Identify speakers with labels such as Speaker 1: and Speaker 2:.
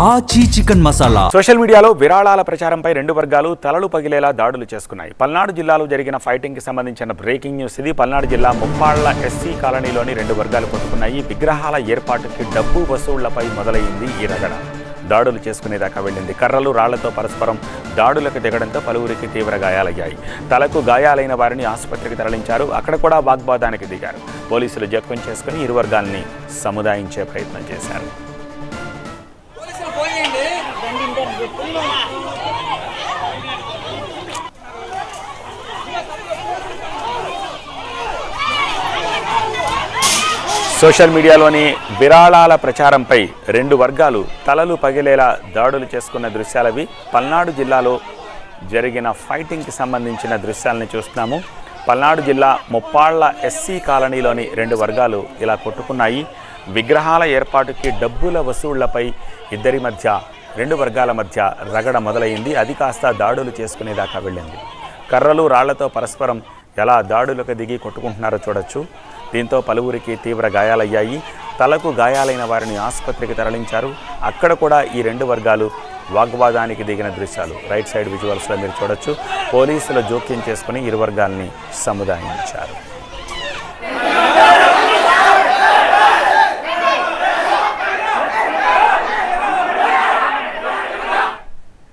Speaker 1: ఆచి chicken masala.
Speaker 2: Social మీడియాలో విరాళాల ప్రచారంపై రెండు వర్గాలు తలలు పగిలేలా దాడులు చేసుకున్నాయి. పల్నాడు జిల్లాలో జరిగిన ఫైటింగ్ కి సంబంధించిన బ్రేకింగ్ న్యూస్ ఇది. పల్నాడు జిల్లా ముప్పాళ్ల ఎస్సీ కాలనీలోని రెండు వర్గాలు కొట్టుకున్నాయి. విగ్రహాల ఏర్పాటుకి డబ్బు వసూళ్లపై మొదలైంది ఈ రగడ. దాడులు చేసుకునేదాకా వెళ్ళింది. కర్రలు రాళ్లతో పరస్పరం దాడులకు దిగడంతో పలువురికి తీవ్ర గాయాలయ్యాయి. తలకు గాయాలైన వారిని ఆసుపత్రికి తరలించారు. అక్కడ కూడా వాగ్వాదానికి దిగారు. పోలీసులు జోక్యం చేసుకుని ఇరు వర్గాల్ని సముదాయించే ప్రయత్నం చేశారు. సోషల్ మీడియాలోని విరాళాల ప్రచారంపై రెండు వర్గాలు తలలు పగిలేలా దాడులు చేసుకున్న దృశ్యాలవి. పల్నాడు జిల్లాలో జరిగిన ఫైటింగ్కి సంబంధించిన దృశ్యాలని చూస్తున్నాము. పల్నాడు జిల్లా ముప్పాళ్ల ఎస్సీ కాలనీలోని రెండు వర్గాలు ఇలా కొట్టుకున్నాయి. విగ్రహాల ఏర్పాటుకి డబ్బుల వసూళ్లపై ఇద్దరి మధ్య రెండు వర్గాల మధ్య రగడ మొదలైంది. అది కాస్త దాడులు చేసుకునేదాకా వెళ్ళింది. కర్రలు రాళ్లతో పరస్పరం ఎలా దాడులకు దిగి కొట్టుకుంటున్నారో చూడొచ్చు. దీంతో పలువురికి తీవ్ర గాయాలయ్యాయి. తలకు గాయాలైన వారిని ఆసుపత్రికి తరలించారు. అక్కడ కూడా ఈ రెండు వర్గాలు వాగ్వాదానికి దిగిన దృశ్యాలు రైట్ సైడ్ విజువల్స్లో మీరు చూడొచ్చు. పోలీసులు జోక్యం చేసుకుని ఇరు వర్గాల్ని సముదాయించారు.